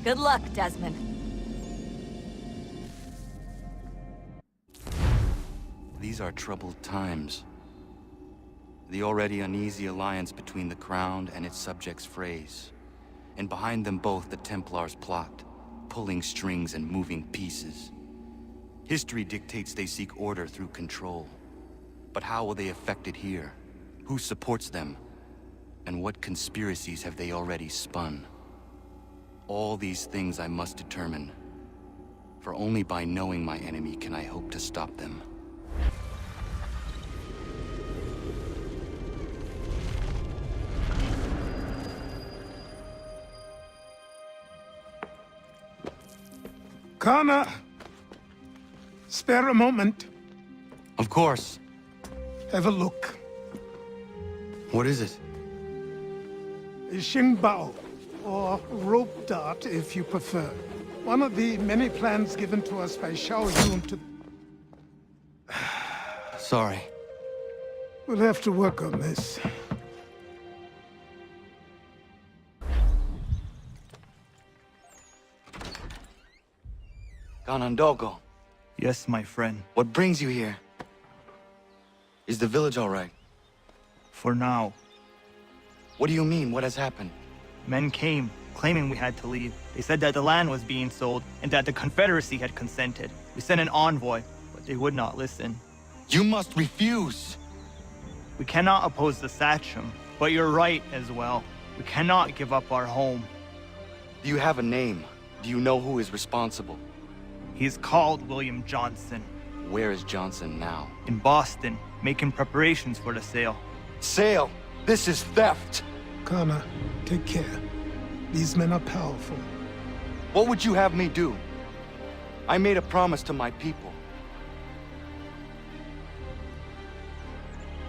Good luck, Desmond. These are troubled times. The already uneasy alliance between the Crown and its subjects frays. And behind them both the Templars plot, pulling strings and moving pieces. History dictates they seek order through control. But how will they affect it here? Who supports them? And what conspiracies have they already spun? All these things I must determine. For only by knowing my enemy can I hope to stop them. Connor! Spare a moment. Of course. Have a look. What is it? A Xingbao, or rope dart if you prefer. One of the many plans given to us by Xiao Yun to... Sorry. We'll have to work on this. Ganondogo, Yes, my friend. what brings you here? Is the village all right? For now. What do you mean? What has happened? Men came, claiming we had to leave. They said that the land was being sold, and that the Confederacy had consented. We sent an envoy, but they would not listen. You must refuse! We cannot oppose the Sachem, but you're right as well. We cannot give up our home. Do you have a name? Do you know who is responsible? He is called William Johnson, Where is Johnson now? in Boston, making preparations for the sale. Sale! This is theft! Connor, take care. These men are powerful. What would you have me do? I made a promise to my people.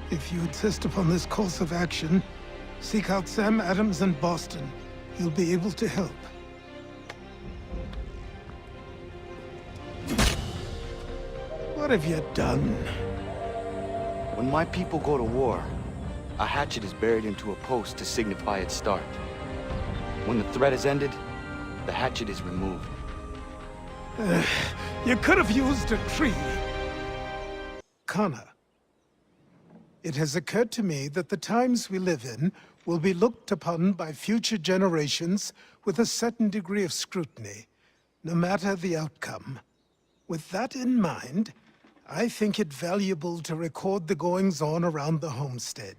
If you insist upon this course of action, seek out Sam Adams in Boston. He'll be able to help. What have you done? When my people go to war, a hatchet is buried into a post to signify its start. When the threat is ended, the hatchet is removed. You could have used a tree. Connor, it has occurred to me that the times we live in will be looked upon by future generations with a certain degree of scrutiny, no matter the outcome. With that in mind, I think it valuable to record the goings-on around the homestead.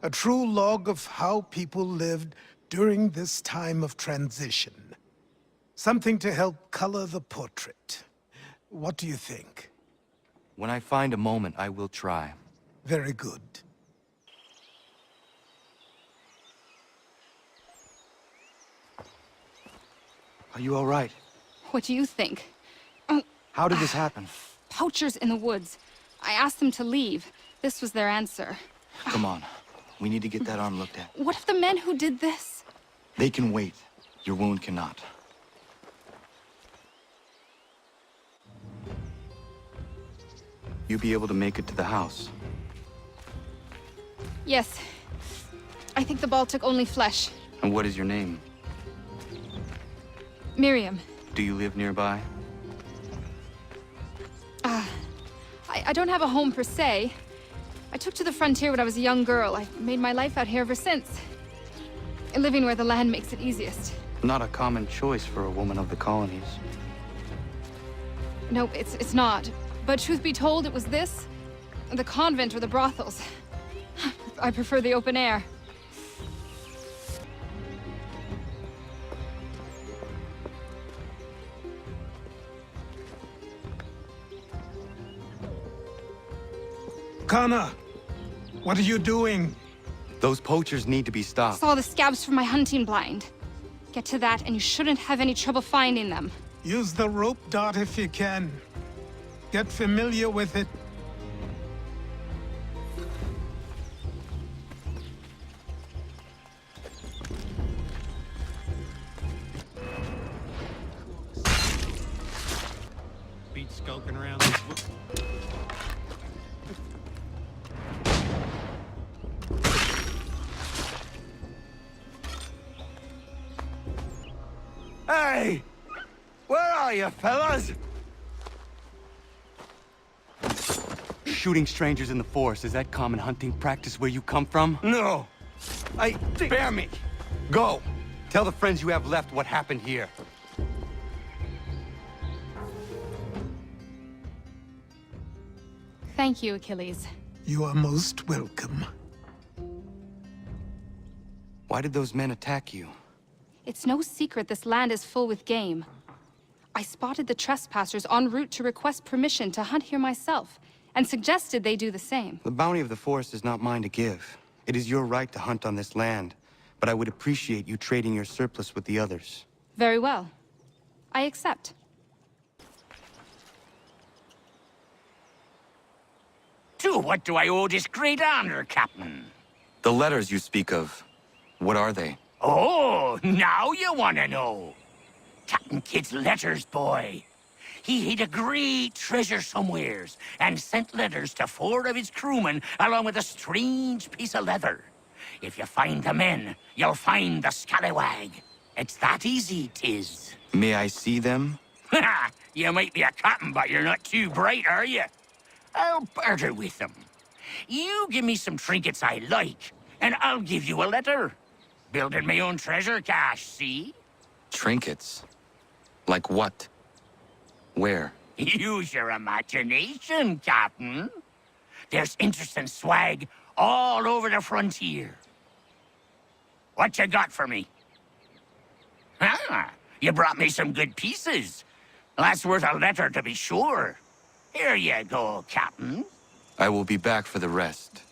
A true log of how people lived during this time of transition. Something to help color the portrait. What do you think? When I find a moment, I will try. Very good. Are you all right? What do you think? How did this happen? Poachers in the woods. I asked them to leave. This was their answer. Come on. We need to get that arm looked at. What if the men who did this? They can wait. Your wound cannot. You be able to make it to the house? Yes. I think the ball took only flesh. And what is your name? Miriam. Do you live nearby? I don't have a home per se. I took to the frontier when I was a young girl. I've made my life out here ever since. Living where the land makes it easiest. Not a common choice for a woman of the colonies. No, it's not. But truth be told, it was this, the convent or the brothels. I prefer the open air. Connor, what are you doing? Those poachers need to be stopped. Saw the scabs from my hunting blind. Get to that, and you shouldn't have any trouble finding them. Use the rope dart if you can. Get familiar with it. Beat skulking around this wood. Hey! Where are you, fellas? Shooting strangers in the forest, is that common hunting practice where you come from? No. Spare me. Go. Tell the friends you have left what happened here. Thank you, Achilles. You are most welcome. Why did those men attack you? It's no secret this land is full with game. I spotted the trespassers en route to request permission to hunt here myself, and suggested they do the same. The bounty of the forest is not mine to give. It is your right to hunt on this land, but I would appreciate you trading your surplus with the others. Very well. I accept. To what do I owe this great honor, Captain? The letters you speak of, what are they? Oh, now you want to know. Captain Kidd's letters, boy. He hid a great treasure somewheres and sent letters to 4 of his crewmen along with a strange piece of leather. If you find the men, you'll find the scallywag. It's that easy, 'tis. May I see them? You might be a captain, but you're not too bright, are you? I'll barter with them. You give me some trinkets I like, and I'll give you a letter. Building my own treasure cache, see? Trinkets? Like what? Where? Use your imagination, Captain. There's interesting swag all over the frontier. What you got for me? Ah, you brought me some good pieces. That's worth a letter to be sure. Here you go, Captain. I will be back for the rest.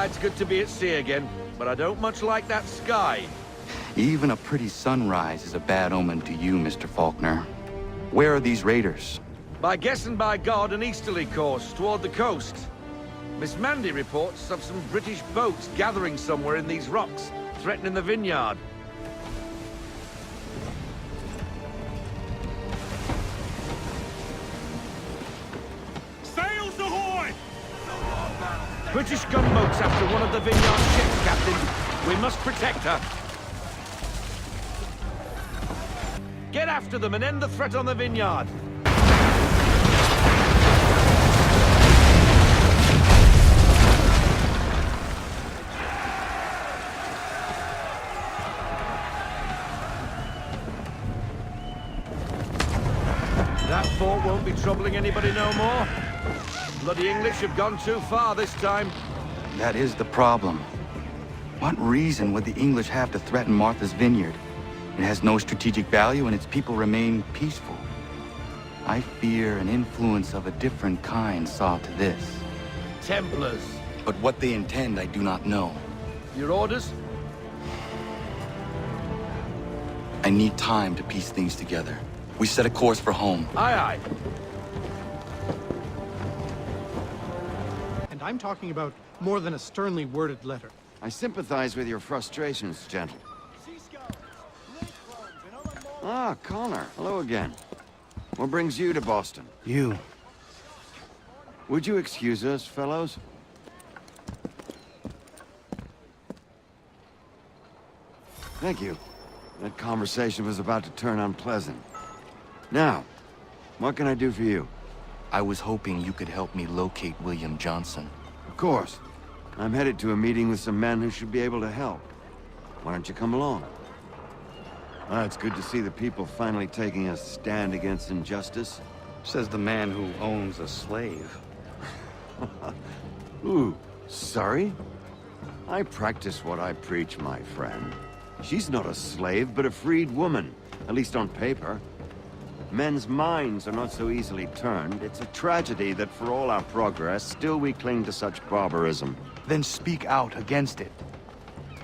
It's good to be at sea again, but I don't much like that sky. Even a pretty sunrise is a bad omen to you, Mr. Faulkner. Where are these raiders? By guess and by God, an easterly course toward the coast. Miss Mandy reports of some British boats gathering somewhere in these rocks, threatening the vineyard. Sails ahoy! British gunboats after one of the vineyard ships, Captain. We must protect her. Get after them and end the threat on the vineyard. That fort won't be troubling anybody no more. Bloody English have gone too far this time. That is the problem. What reason would the English have to threaten Martha's Vineyard? It has no strategic value and its people remain peaceful. I fear an influence of a different kind saw to this. Templars. But what they intend, I do not know. Your orders? I need time to piece things together. We set a course for home. Aye, aye. And I'm talking about more than a sternly worded letter. I sympathize with your frustrations, gentle. Ah, Connor. Hello again. What brings you to Boston? You. Would you excuse us, fellows? Thank you. That conversation was about to turn unpleasant. Now, what can I do for you? I was hoping you could help me locate William Johnson. Of course. I'm headed to a meeting with some men who should be able to help. Why don't you come along? It's good to see the people finally taking a stand against injustice. Says the man who owns a slave. Ooh, sorry? I practice what I preach, my friend. She's not a slave, but a freed woman, at least on paper. Men's minds are not so easily turned. It's a tragedy that for all our progress, still we cling to such barbarism. Then speak out against it.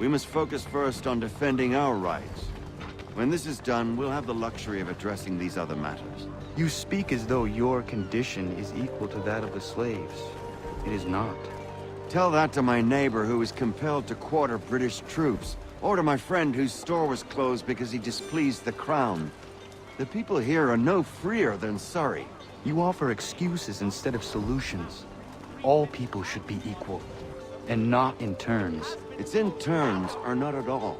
We must focus first on defending our rights. When this is done, we'll have the luxury of addressing these other matters. You speak as though your condition is equal to that of the slaves. It is not. Tell that to my neighbor who was compelled to quarter British troops, or to my friend whose store was closed because he displeased the crown. The people here are no freer than Surrey. You offer excuses instead of solutions. All people should be equal, and not in turns. It's in turns, or not at all.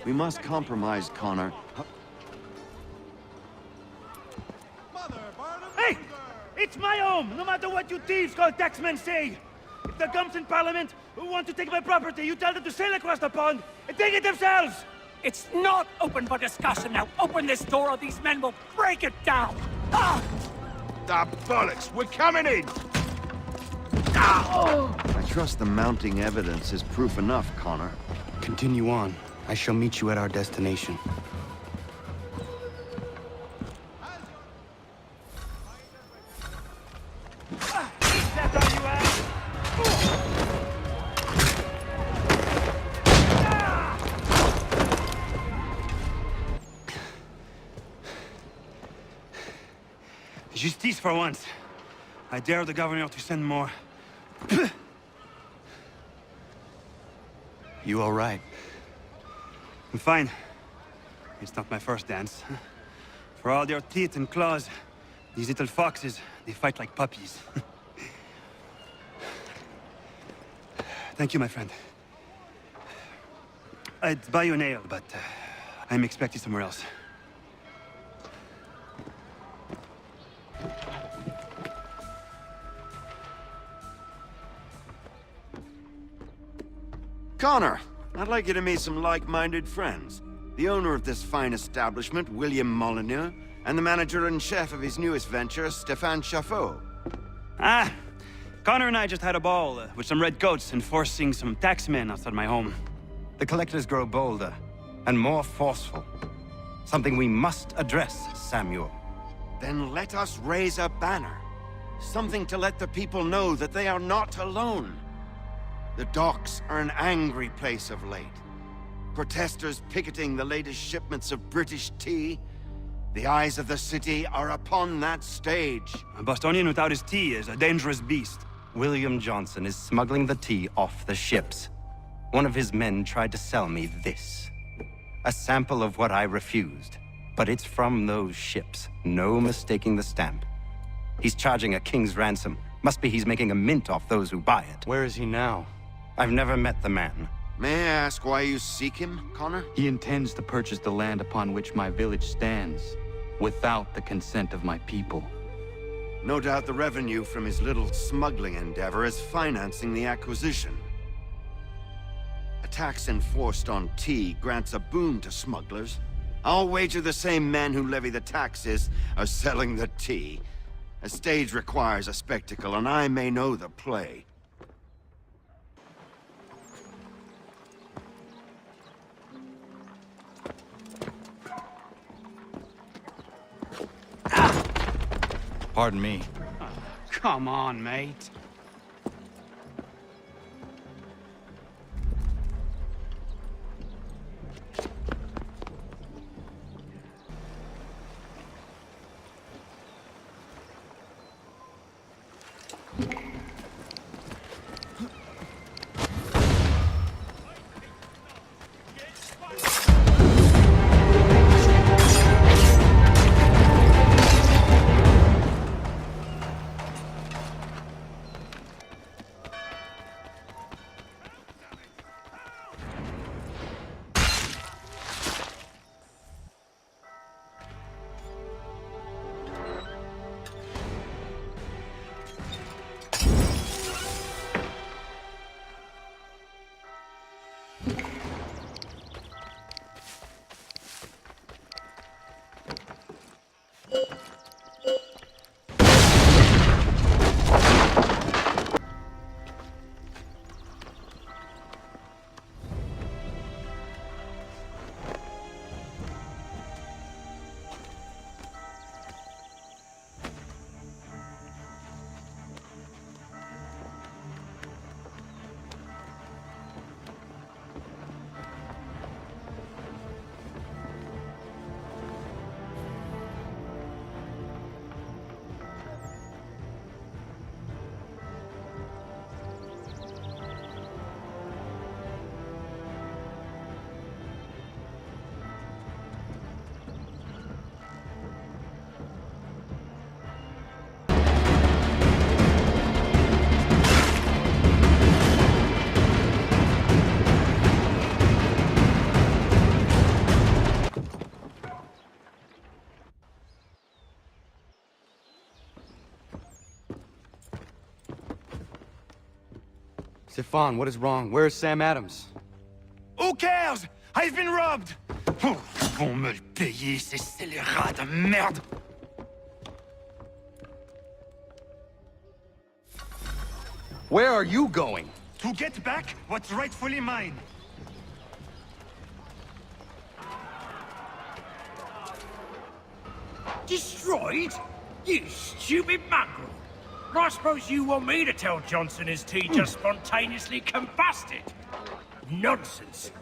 We must compromise, Connor. Hey! It's my home, no matter what you thieves called taxmen say! If the gums in Parliament who want to take my property, you tell them to sail across the pond and take it themselves! It's not open for discussion now. Open this door or these men will break it down. Ah! Ah, bollocks! We're coming in! I trust the mounting evidence is proof enough, Connor. Continue on. I shall meet you at our destination. Is that all you have? Justice for once. I dare the governor to send more. You all right? I'm fine. It's not my first dance. For all their teeth and claws, these little foxes, they fight like puppies. Thank you, my friend. I'd buy you an ale, but I'm expected somewhere else. Connor, I'd like you to meet some like-minded friends. The owner of this fine establishment, William Molyneux, and the manager and chef of his newest venture, Stéphane Chaffeau. Ah! Connor and I just had a ball with some red coats enforcing some taxmen outside my home. The collectors grow bolder and more forceful. Something we must address, Samuel. Then let us raise a banner. Something to let the people know that they are not alone. The docks are an angry place of late. Protesters picketing the latest shipments of British tea. The eyes of the city are upon that stage. A Bostonian without his tea is a dangerous beast. William Johnson is smuggling the tea off the ships. One of his men tried to sell me this. A sample of what I refused. But it's from those ships. No mistaking the stamp. He's charging a king's ransom. Must be he's making a mint off those who buy it. Where is he now? I've never met the man. May I ask why you seek him, Connor? He intends to purchase the land upon which my village stands, without the consent of my people. No doubt the revenue from his little smuggling endeavor is financing the acquisition. A tax enforced on tea grants a boon to smugglers. I'll wager the same men who levy the taxes are selling the tea. A stage requires a spectacle, and I may know the play. Pardon me. Come on, mate. Stefan, what is wrong? Where is Sam Adams? Who cares? I've been robbed! Oh, ils vont me le payer, ces scélérats de merde! Where are you going? To get back what's rightfully mine. Destroyed? You stupid mongrel! I suppose you want me to tell Johnson his tea just spontaneously combusted? Nonsense.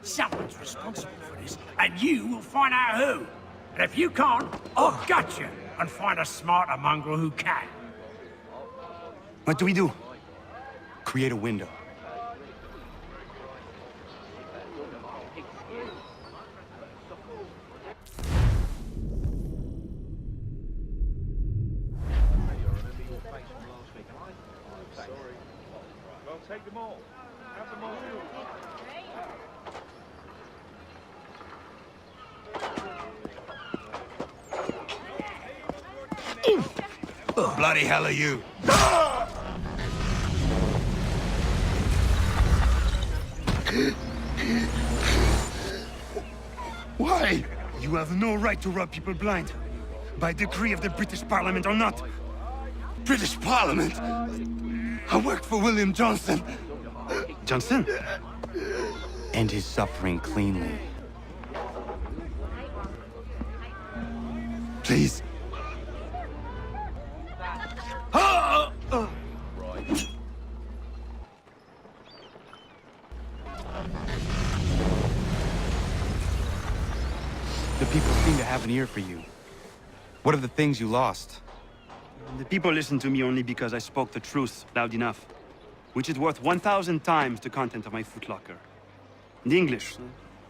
Someone's responsible for this, and you will find out who. And if you can't, I'll gut you and find a smarter mongrel who can. What do we do? Create a window. Take them all. Have them all. Bloody hell are you? Why? You have no right to rob people blind. By decree of the British Parliament or not. British Parliament? I worked for William Johnson. Johnson? End his suffering cleanly. Please. The people seem to have an ear for you. What are the things you lost? The people listen to me only because I spoke the truth loud enough. Which is worth 1,000 times the content of my footlocker. The English,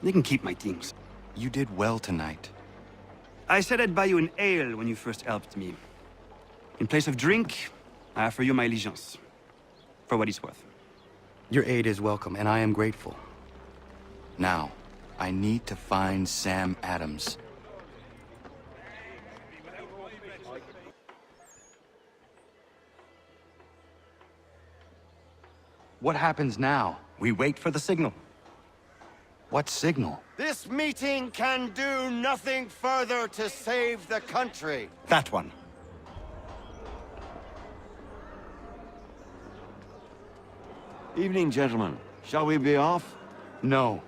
they can keep my things. You did well tonight. I said I'd buy you an ale when you first helped me. In place of drink, I offer you my allegiance. For what it's worth. Your aid is welcome, and I am grateful. Now, I need to find Sam Adams. What happens now? We wait for the signal. What signal? This meeting can do nothing further to save the country. That one. Evening, gentlemen. Shall we be off? No.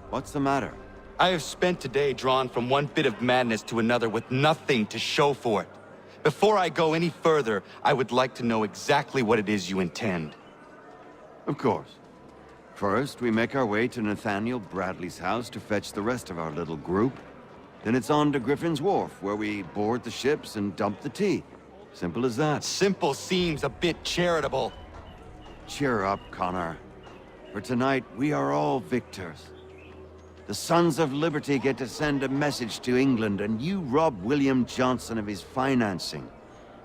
What's the matter? I have spent today drawn from one bit of madness to another with nothing to show for it. Before I go any further, I would like to know exactly what it is you intend. Of course. First, we make our way to Nathaniel Bradley's house to fetch the rest of our little group. Then it's on to Griffin's Wharf, where we board the ships and dump the tea. Simple as that. Simple seems a bit charitable. Cheer up, Connor. For tonight, we are all victors. The Sons of Liberty get to send a message to England, and you rob William Johnson of his financing.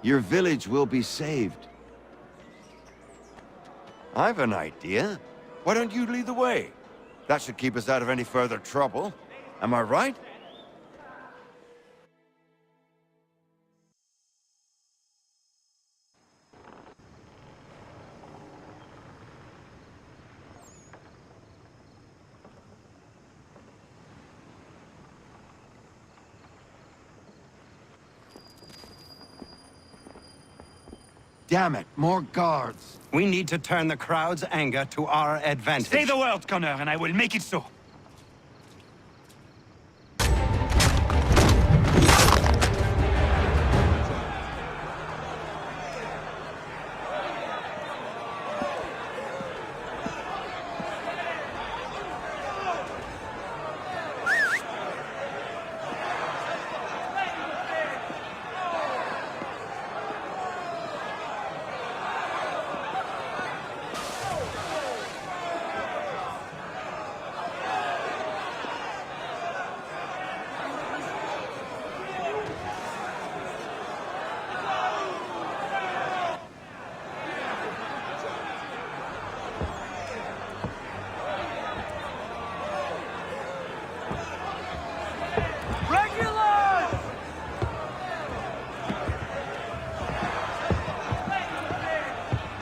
Your village will be saved. I've an idea. Why don't you lead the way? That should keep us out of any further trouble. Am I right? Damn it, more guards. We need to turn the crowd's anger to our advantage. Say the word, Connor, and I will make it so.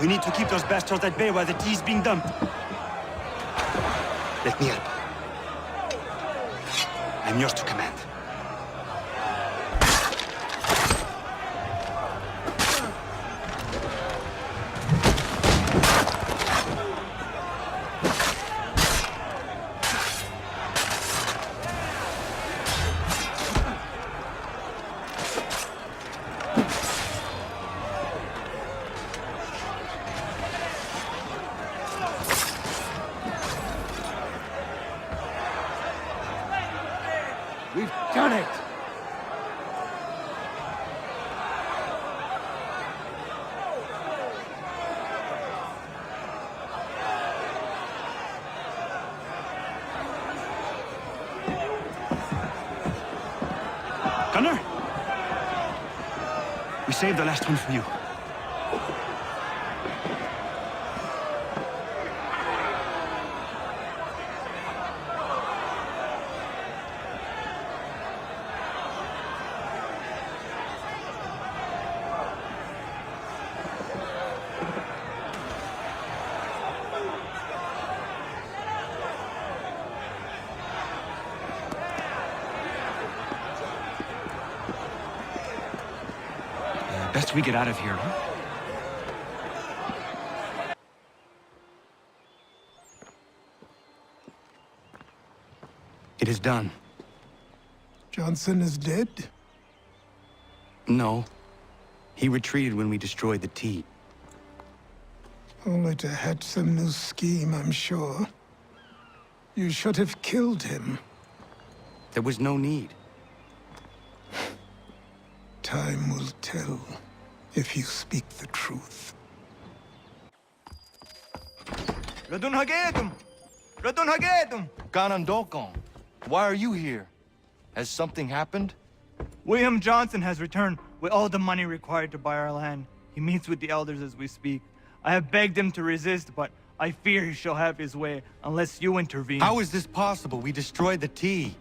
We need to keep those bastards at bay while the tea's being dumped. Let me help. I'm yours to command. We've done it! Gunner? We saved the last one for you. Best we get out of here, huh? It is done. Johnson is dead? No. He retreated when we destroyed the T. Only to hatch some new scheme, I'm sure. You should have killed him. There was no need. Time will tell if you speak the truth. Radun Hagedum! Radun Hagedum! Ganondokon, why are you here? Has something happened? William Johnson has returned with all the money required to buy our land. He meets with the elders as we speak. I have begged him to resist, but I fear he shall have his way unless you intervene. How is this possible? We destroyed the T.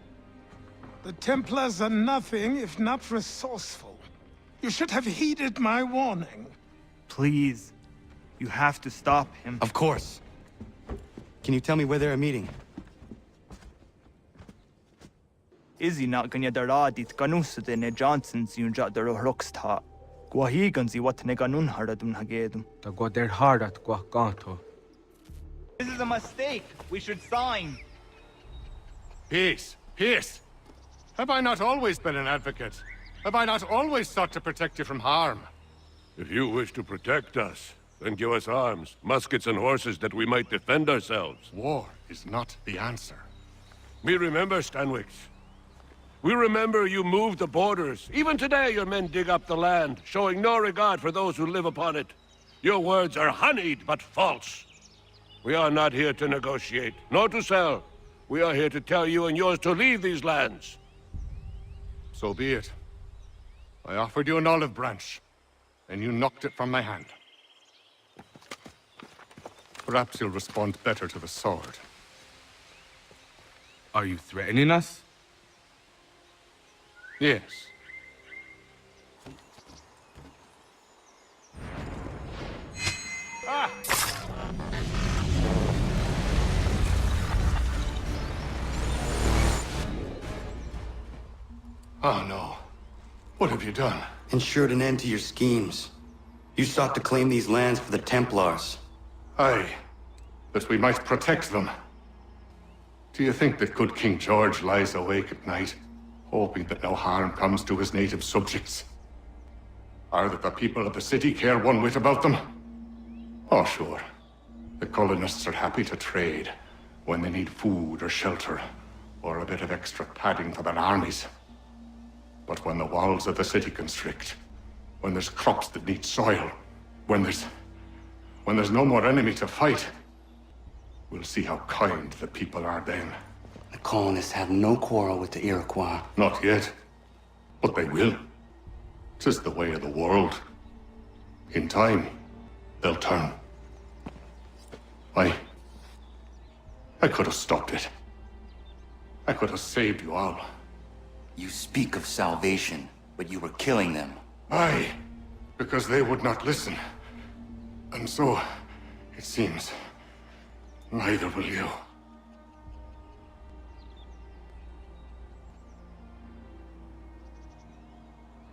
The Templars are nothing if not resourceful. You should have heeded my warning. Please, you have to stop him. Of course. Can you tell me where they're meeting? Izzy not ganya daradit ganusade ne Johnson's yunja daro rocksta. Guahiganzi what ne ganun haradun hagedum. This is a mistake. We should sign. Peace. Peace. Have I not always been an advocate? Have I not always sought to protect you from harm? If you wish to protect us, then give us arms, muskets and horses that we might defend ourselves. War is not the answer. We remember, Stanwix. We remember you moved the borders. Even today your men dig up the land, showing no regard for those who live upon it. Your words are honeyed, but false. We are not here to negotiate, nor to sell. We are here to tell you and yours to leave these lands. So be it. I offered you an olive branch, and you knocked it from my hand. Perhaps you'll respond better to the sword. Are you threatening us? Yes. Ah! Oh no. What have you done? Ensured an end to your schemes. You sought to claim these lands for the Templars. Aye, that we might protect them. Do you think that good King George lies awake at night, hoping that no harm comes to his native subjects? Or that the people of the city care one whit about them? Oh, sure. The colonists are happy to trade when they need food or shelter, or a bit of extra padding for their armies. But when the walls of the city constrict, when there's crops that need soil, when there's no more enemy to fight, we'll see how kind the people are then. The colonists have no quarrel with the Iroquois. Not yet, but they will. 'Tis the way of the world. In time, they'll turn. I could have stopped it. I could have saved you all. You speak of salvation, but you were killing them. Aye, because they would not listen. And so, it seems, neither will you.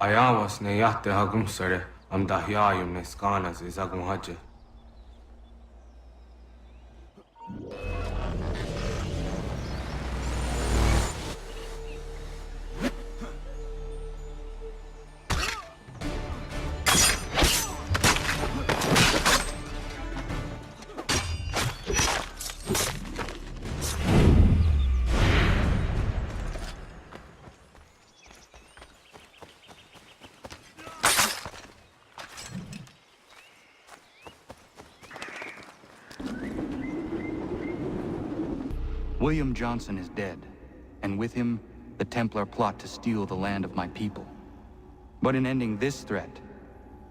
Ayawas ne yate hagum sare am dahyayum ne skanas izagum haje. William Johnson is dead, and with him, the Templar plot to steal the land of my people. But in ending this threat,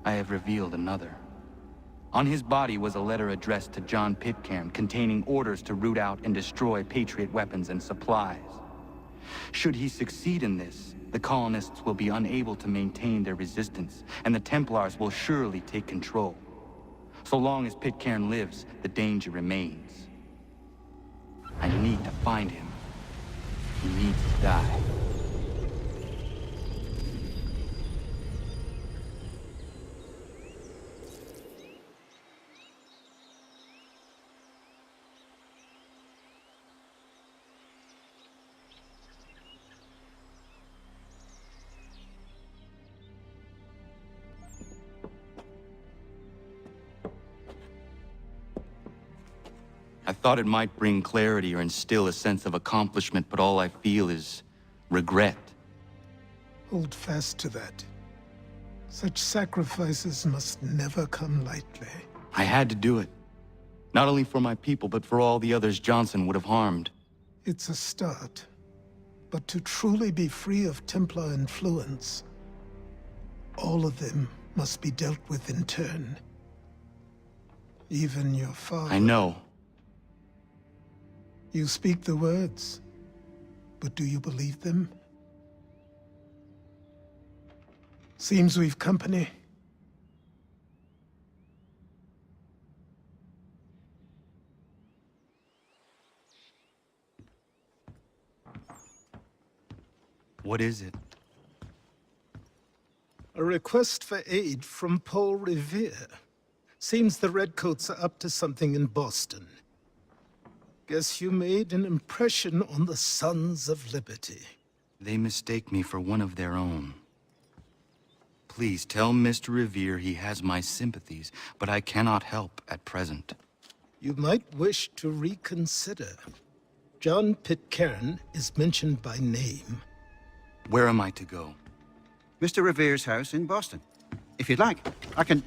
I have revealed another. On his body was a letter addressed to John Pitcairn containing orders to root out and destroy Patriot weapons and supplies. Should he succeed in this, the colonists will be unable to maintain their resistance, and the Templars will surely take control. So long as Pitcairn lives, the danger remains. I need to find him. He needs to die. I thought it might bring clarity or instill a sense of accomplishment, but all I feel is regret. Hold fast to that. Such sacrifices must never come lightly. I had to do it. Not only for my people, but for all the others Johnson would have harmed. It's a start. But to truly be free of Templar influence, all of them must be dealt with in turn. Even your father. I know. You speak the words, but do you believe them? Seems we've company. What is it? A request for aid from Paul Revere. Seems the Redcoats are up to something in Boston. Guess you made an impression on the Sons of Liberty. They mistake me for one of their own. Please tell Mr. Revere he has my sympathies, but I cannot help at present. You might wish to reconsider. John Pitcairn is mentioned by name. Where am I to go? Mr. Revere's house in Boston. If you'd like, I can...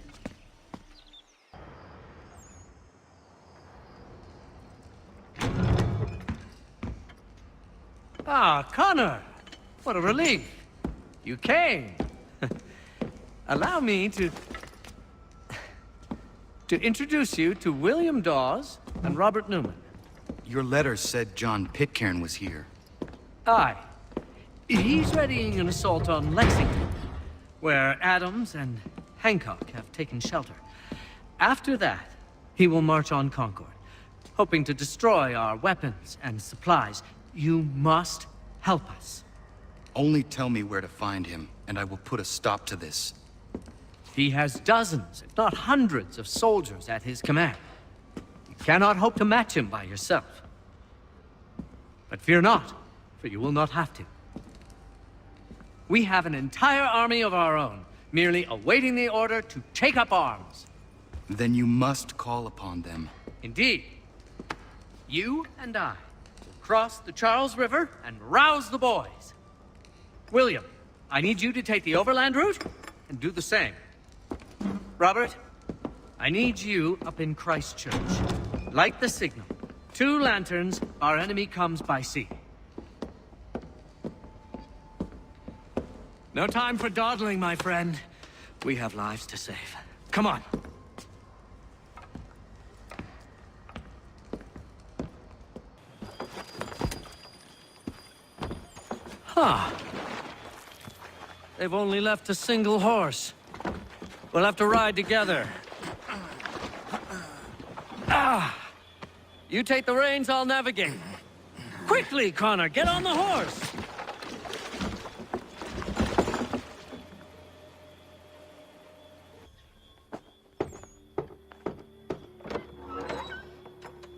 Ah, Connor! What a relief! You came! Allow me to introduce you to William Dawes and Robert Newman. Your letter said John Pitcairn was here. Aye. He's readying an assault on Lexington, where Adams and Hancock have taken shelter. After that, he will march on Concord, hoping to destroy our weapons and supplies. You must help us. Only tell me where to find him, and I will put a stop to this. He has dozens, if not hundreds, of soldiers at his command. You cannot hope to match him by yourself. But fear not, for you will not have to. We have an entire army of our own, merely awaiting the order to take up arms. Then you must call upon them. Indeed. You and I will cross the Charles River and rouse the boys. William, I need you to take the overland route and do the same. Robert, I need you up in Christchurch. Light the signal. 2 lanterns, our enemy comes by sea. No time for dawdling, my friend. We have lives to save. Come on. Huh. They've only left a single horse. We'll have to ride together. You take the reins, I'll navigate. Quickly, Connor, get on the horse!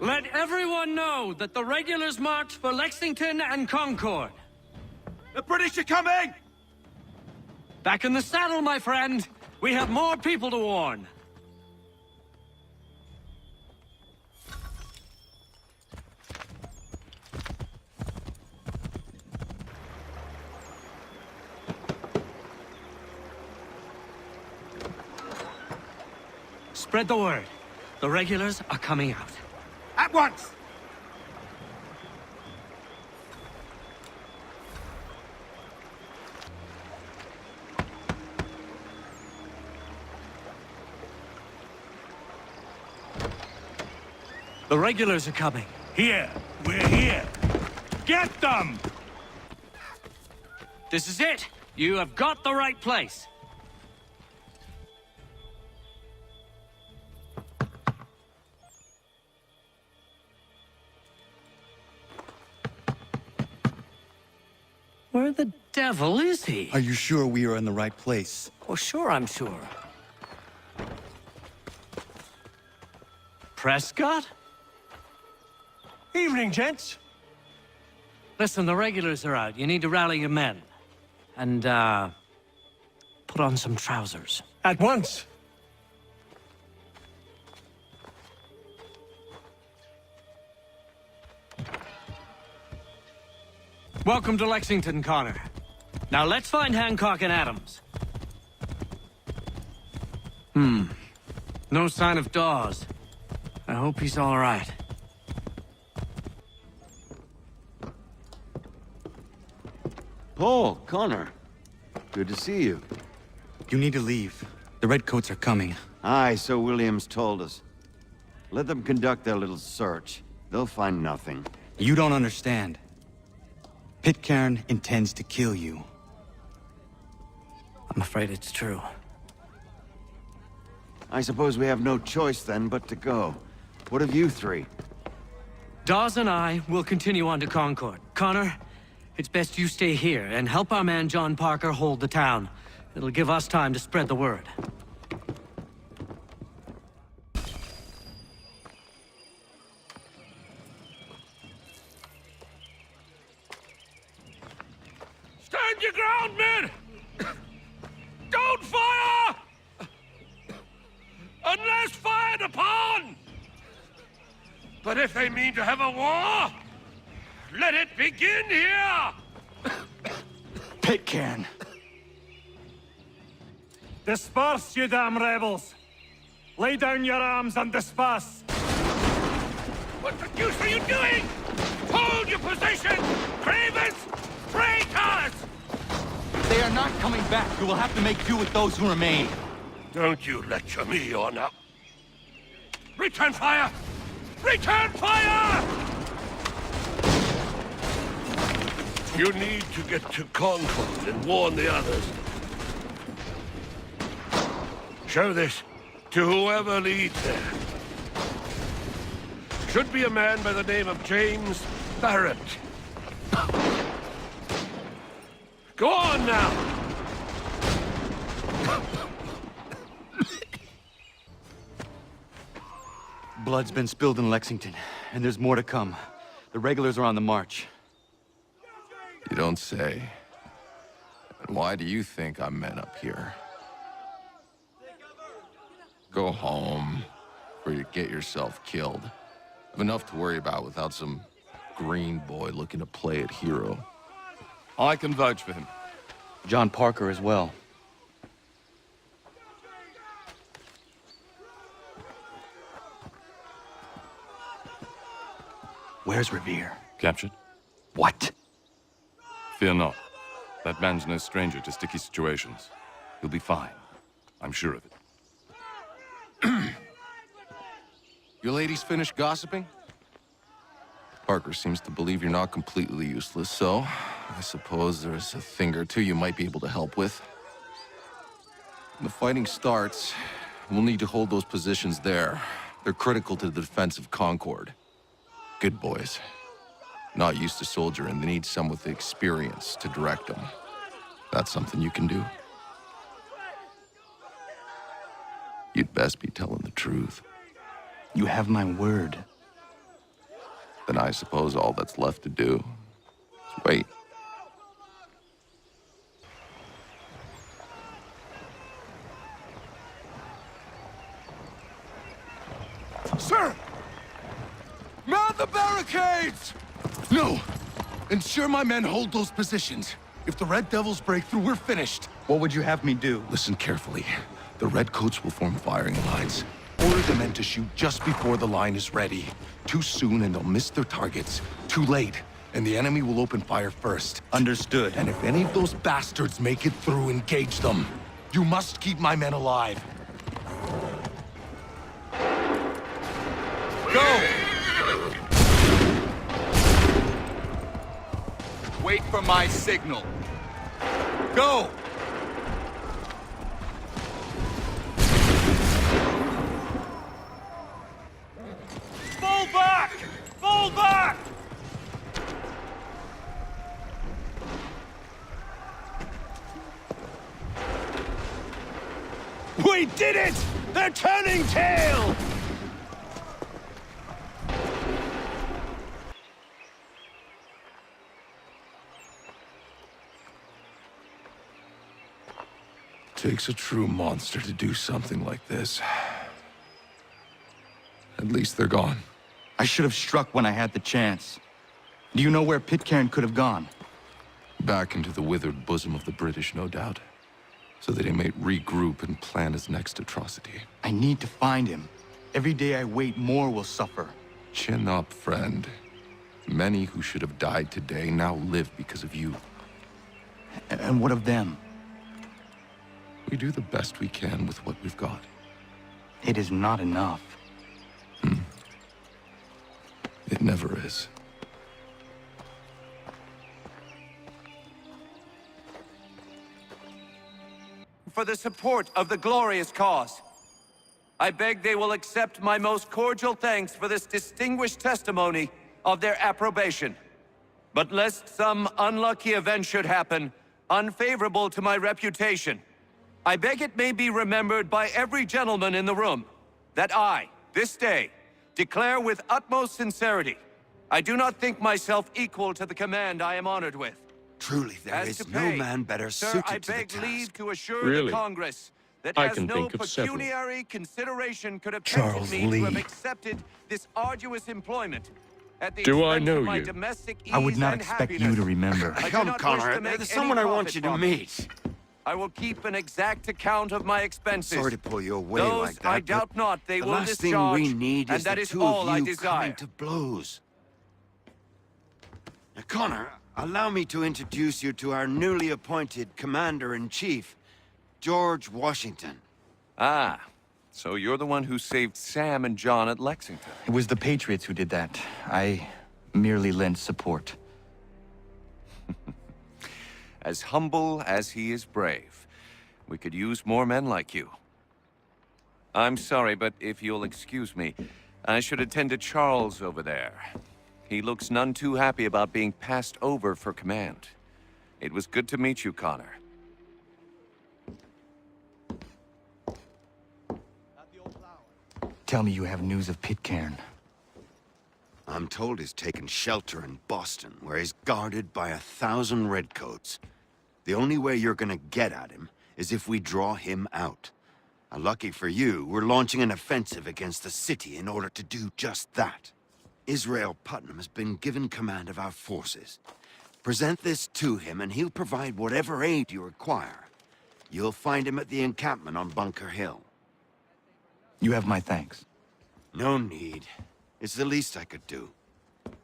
Let everyone know that the regulars march for Lexington and Concord. The British are coming! Back in the saddle, my friend. We have more people to warn. Spread the word. The regulars are coming out. At once! The regulars are coming. Here. We're here. Get them! This is it. You have got the right place. Where the devil is he? Are you sure we are in the right place? Oh, sure, I'm sure. Prescott? Evening, gents. Listen, the regulars are out. You need to rally your men. And, put on some trousers. At once. Welcome to Lexington, Connor. Now let's find Hancock and Adams. No sign of Dawes. I hope he's all right. Paul, Connor. Good to see you. You need to leave. The Redcoats are coming. Aye, so Williams told us. Let them conduct their little search. They'll find nothing. You don't understand. Pitcairn intends to kill you. I'm afraid it's true. I suppose we have no choice then but to go. What of you three? Dawes and I will continue on to Concord. Connor, it's best you stay here and help our man John Parker hold the town. It'll give us time to spread the word. Stand your ground, men! Don't fire! Unless fired upon! But if they mean to have a war, let it begin here! Pitcairn! Disperse, you damn rebels! Lay down your arms and disperse! What the deuce are you doing? Hold your position! Cravens! Traitors! They are not coming back. You will have to make do with those who remain. Don't you lecture me or now. Return fire! Return fire! You need to get to Concord and warn the others. Show this to whoever leads there. Should be a man by the name of James Barrett. Go on now! Blood's been spilled in Lexington, and there's more to come. The regulars are on the march. You don't say. And why do you think I'm men up here? Go home, or you get yourself killed. I've enough to worry about without some green boy looking to play at hero. I can vouch for him. John Parker as well. Where's Revere? Captured? What? Fear not. That man's no stranger to sticky situations. He'll be fine. I'm sure of it. You ladies finished gossiping? Parker seems to believe you're not completely useless, so I suppose there's a thing or two you might be able to help with. When the fighting starts, we'll need to hold those positions there. They're critical to the defense of Concord. Good boys. Not used to soldiering, they need some with the experience to direct them. That's something you can do. You'd best be telling the truth. You have my word. Then I suppose all that's left to do is wait. Sir! Man the barricades! No! Ensure my men hold those positions. If the Red Devils break through, we're finished. What would you have me do? Listen carefully. The Redcoats will form firing lines. Order the men to shoot just before the line is ready. Too soon and they'll miss their targets. Too late, and the enemy will open fire first. Understood. And if any of those bastards make it through, engage them. You must keep my men alive. Go! Wait for my signal. Go! Fall back! Fall back! We did it! They're turning tail! Takes a true monster to do something like this. At least they're gone. I should have struck when I had the chance. Do you know where Pitcairn could have gone? Back into the withered bosom of the British, no doubt. So that he may regroup and plan his next atrocity. I need to find him. Every day I wait, more will suffer. Chin up, friend. Many who should have died today now live because of you. And what of them? We do the best we can with what we've got. It is not enough. It never is. For the support of the glorious cause. I beg they will accept my most cordial thanks for this distinguished testimony of their approbation. But lest some unlucky event should happen, unfavorable to my reputation, I beg it may be remembered by every gentleman in the room that I, this day, declare with utmost sincerity, I do not think myself equal to the command I am honored with. Truly, there is no man better Sir, suited I to the beg task. leave to assure Really? the Congress that I as can no think of several. pecuniary consideration could have Charles tempted me to have Lee. accepted this arduous employment at the Do I expense know of my you? domestic I would ease not and expect you happiness. to remember. I do Come, not wish Connor. to make There's any someone I want profit you to from it. meet. I will keep an exact account of my expenses. Sorry to pull you away Those like that, I but doubt not they the will last thing discharge, we need and is that the is two all of I you desire. coming to blows. Now, Connor, allow me to introduce you to our newly appointed Commander-in-Chief, George Washington. Ah, so you're the one who saved Sam and John at Lexington. It was the Patriots who did that. I merely lent support. As humble as he is brave. We could use more men like you. I'm sorry, but if you'll excuse me, I should attend to Charles over there. He looks none too happy about being passed over for command. It was good to meet you, Connor. Tell me you have news of Pitcairn. I'm told he's taken shelter in Boston, where he's guarded by 1,000 redcoats. The only way you're gonna get at him is if we draw him out. Lucky for you, we're launching an offensive against the city in order to do just that. Israel Putnam has been given command of our forces. Present this to him and he'll provide whatever aid you require. You'll find him at the encampment on Bunker Hill. You have my thanks. No need. It's the least I could do.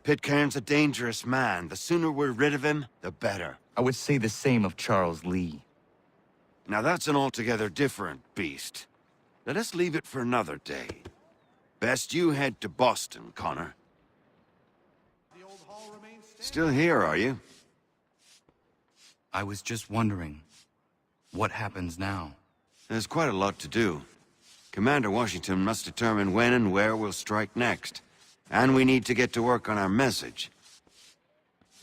Pitcairn's a dangerous man. The sooner we're rid of him, the better. I would say the same of Charles Lee. Now that's an altogether different beast. Let us leave it for another day. Best you head to Boston, Connor. Still here, are you? I was just wondering, what happens now? There's quite a lot to do. Commander Washington must determine when and where we'll strike next. And we need to get to work on our message.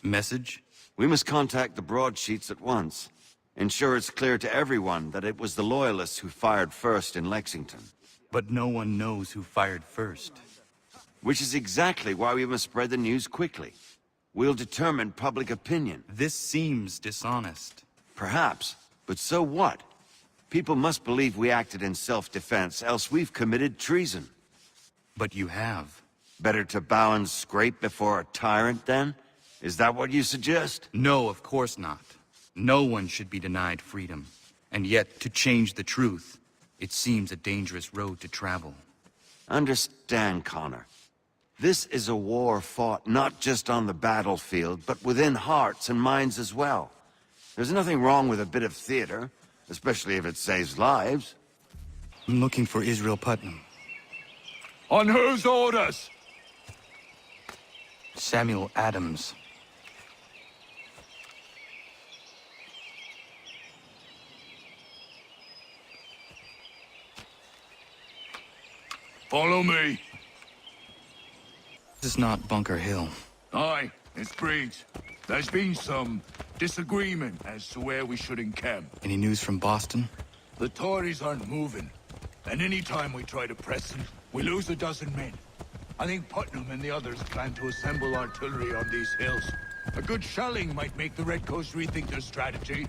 Message? We must contact the broadsheets at once. Ensure it's clear to everyone that it was the Loyalists who fired first in Lexington. But no one knows who fired first. Which is exactly why we must spread the news quickly. We'll determine public opinion. This seems dishonest. Perhaps, but so what? People must believe we acted in self-defense, else we've committed treason. But you have. Better to bow and scrape before a tyrant, then? Is that what you suggest? No, of course not. No one should be denied freedom. And yet, to change the truth, it seems a dangerous road to travel. Understand, Connor. This is a war fought not just on the battlefield, but within hearts and minds as well. There's nothing wrong with a bit of theater, especially if it saves lives. I'm looking for Israel Putnam. On whose orders? Samuel Adams. Follow me. This is not Bunker Hill. Aye, it's Breach. There's been some disagreement as to where we should encamp. Any news from Boston? The Tories aren't moving, and any time we try to press them, we lose a dozen men. I think Putnam and the others plan to assemble artillery on these hills. A good shelling might make the Redcoats rethink their strategy.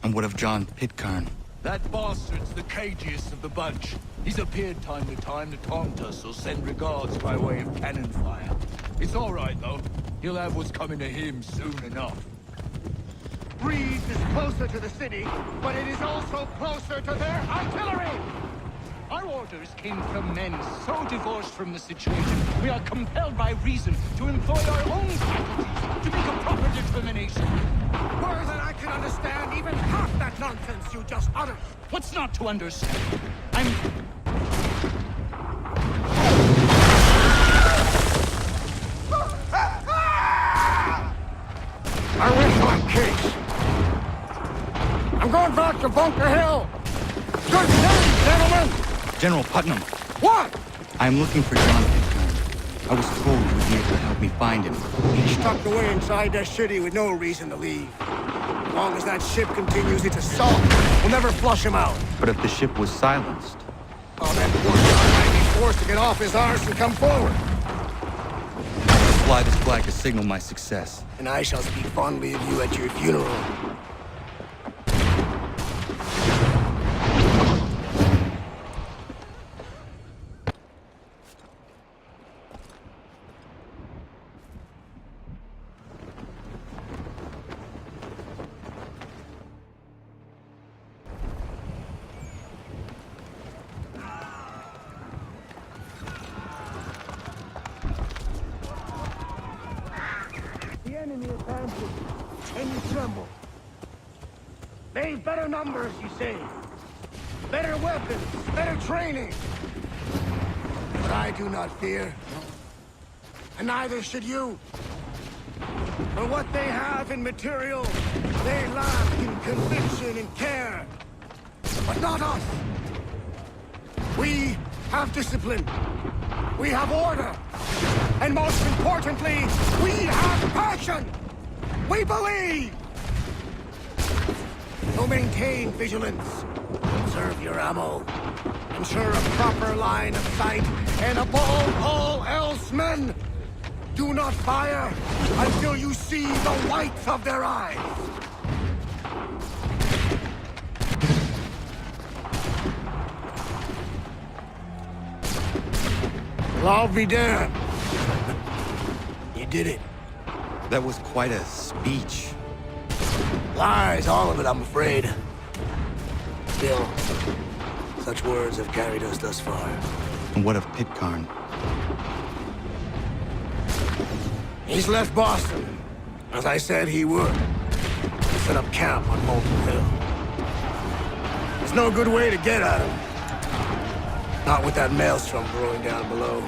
And what of John Pitcairn? That bastard's the cagiest of the bunch. He's appeared time to time to taunt us or send regards by way of cannon fire. It's all right, though. He'll have what's coming to him soon enough. Breeze is closer to the city, but it is also closer to their artillery! Our orders came from men so divorced from the situation, we are compelled by reason to employ our own faculties to make a proper determination. More than I can understand even half that nonsense you just uttered. What's not to understand? I wish my case. I'm going back to Bunker Hill. Good day, gentlemen! General Putnam. What? I'm looking for John Pitcairn. I was told you would be able to help me find him. He's tucked away inside that city with no reason to leave. As long as that ship continues its assault, we'll never flush him out. But if the ship was silenced? Oh, then poor John might be forced to get off his arse and come forward. I'll fly this flag to signal my success. And I shall speak fondly of you at your funeral. The enemy advances, and you tremble. They've better numbers, you say. Better weapons, better training. But I do not fear. And neither should you. For what they have in material, they lack in conviction and care. But not us. We have discipline. We have order. And most importantly, we have passion! We believe! So maintain vigilance. Conserve your ammo. Ensure a proper line of sight. And above all else, men, do not fire until you see the whites of their eyes. Well, I'll be damned. You did it. That was quite a speech. Lies, all of it, I'm afraid. Still, such words have carried us thus far. And what of Pitcairn? He's left Boston, as I said he would. He set up camp on Molten Hill. There's no good way to get at him. Not with that maelstrom brewing down below.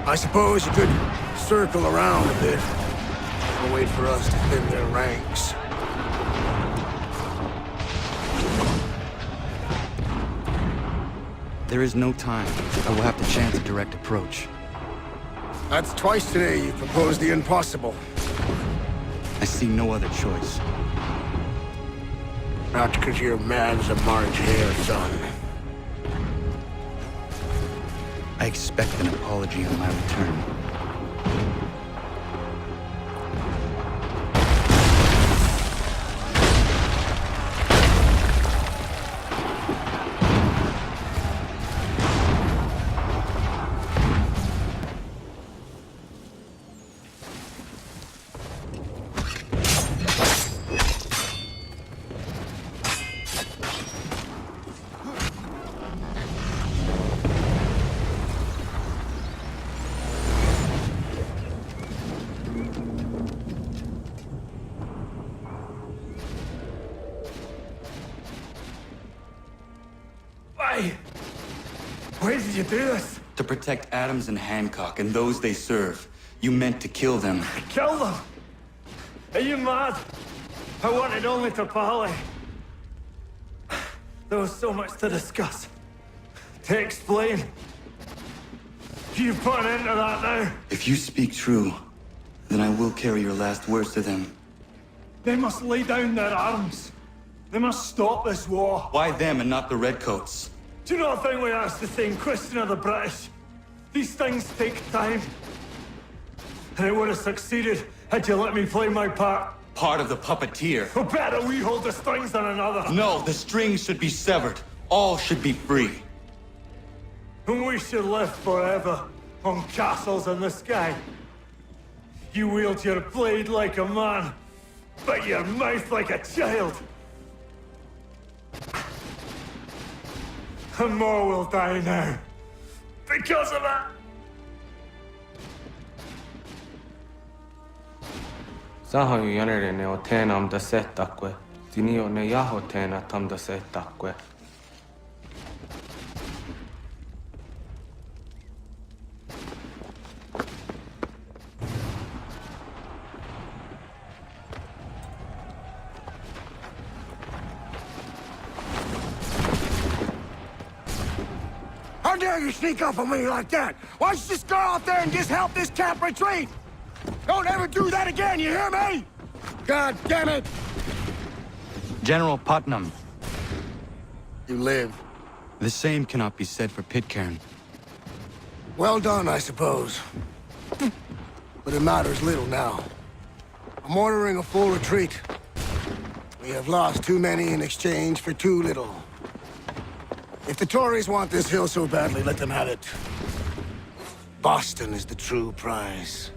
I suppose you could circle around a bit and wait for us to thin their ranks. There is no time. I will have to chance a direct approach. That's twice today you proposed the impossible. I see no other choice. Not because you're mad as a March hare, son. I expect an apology on my return. Why did you do this? To protect Adams and Hancock and those they serve. You meant to kill them. Kill them? Are you mad? I wanted only to parley. There was so much to discuss. To explain. You put an end to that now. If you speak true, then I will carry your last words to them. They must lay down their arms. They must stop this war. Why them and not the Redcoats? Do you not think we asked the same question of the British? These things take time. And it would have succeeded had you let me play my part. Part of the puppeteer. Well, better we hold the strings than another. No, the strings should be severed. All should be free. And we should live forever on castles in the sky. You wield your blade like a man, but your mouth like a child. And more will die now. Because of that. Sahoju jänerene o teenam da setakwe. Tinio ne yaho teena tam da setakwe. How dare you sneak up on me like that? Why don't you just go out there and just help this camp retreat? Don't ever do that again, you hear me? God damn it! General Putnam. You live. The same cannot be said for Pitcairn. Well done, I suppose. But it matters little now. I'm ordering a full retreat. We have lost too many in exchange for too little. If the Tories want this hill so badly, let them have it. Boston is the true prize.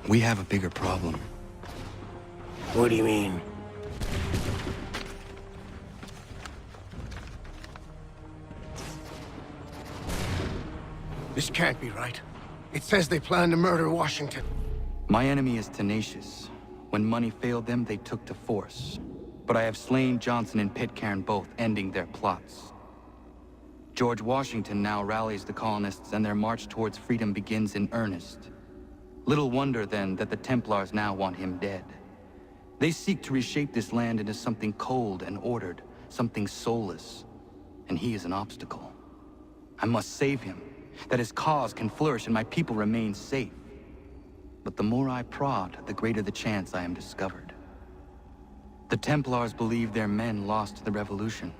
We have a bigger problem. What do you mean? This can't be right. It says they plan to murder Washington. My enemy is tenacious. When money failed them, they took to force. But I have slain Johnson and Pitcairn both, ending their plots. George Washington now rallies the colonists and their march towards freedom begins in earnest. Little wonder, then, that the Templars now want him dead. They seek to reshape this land into something cold and ordered, something soulless. And he is an obstacle. I must save him, that his cause can flourish and my people remain safe. But the more I prod, the greater the chance I am discovered. The Templars believe their men lost the revolution.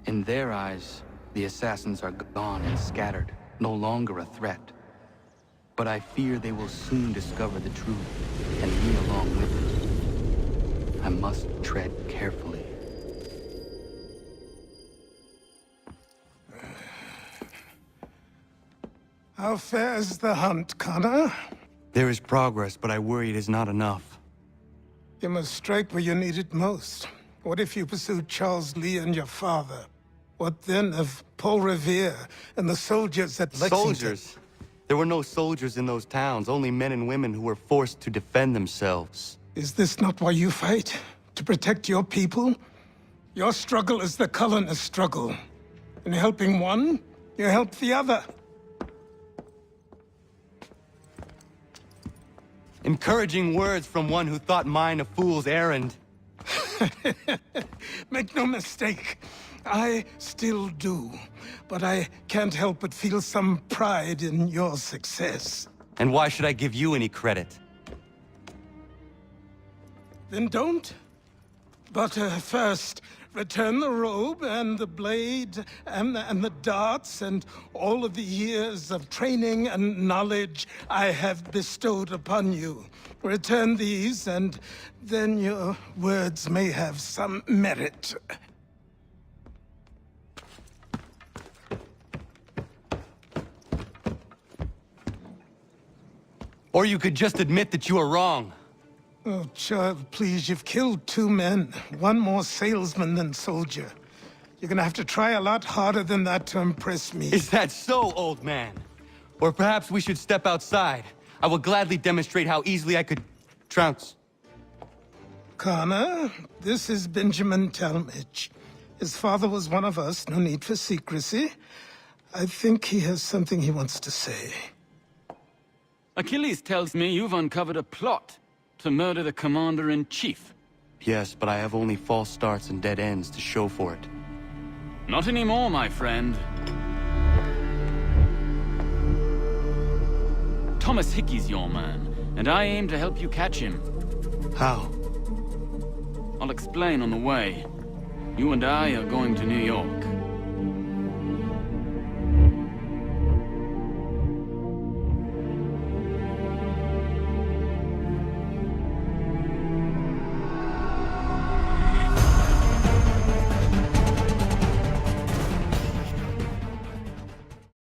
In their eyes, the assassins are gone and scattered, no longer a threat. But I fear they will soon discover the truth, and me along with it. I must tread carefully. How fares the hunt, Connor? There is progress, but I worry it is not enough. You must strike where you need it most. What if you pursued Charles Lee and your father? What then of Paul Revere and the soldiers at Lexington? Soldiers? There were no soldiers in those towns, only men and women who were forced to defend themselves. Is this not why you fight? To protect your people? Your struggle is the colonist struggle. In helping one, you help the other. Encouraging words from one who thought mine a fool's errand. Make no mistake, I still do. but I can't help but feel some pride in your success. And why should I give you any credit? Then don't. But first, return the robe and the blade and the darts and all of the years of training and knowledge I have bestowed upon you. Return these, and then your words may have some merit. Or you could just admit that you are wrong. Oh, child, please, you've killed 2 men. One more salesman than soldier. You're gonna have to try a lot harder than that to impress me. Is that so, old man? Or perhaps we should step outside. I will gladly demonstrate how easily I could trounce. Connor, this is Benjamin Talmadge. His father was one of us, no need for secrecy. I think he has something he wants to say. Achilles tells me you've uncovered a plot to murder the Commander-in-Chief. Yes, but I have only false starts and dead ends to show for it. Not anymore, my friend. Thomas Hickey's your man, and I aim to help you catch him. How? I'll explain on the way. You and I are going to New York.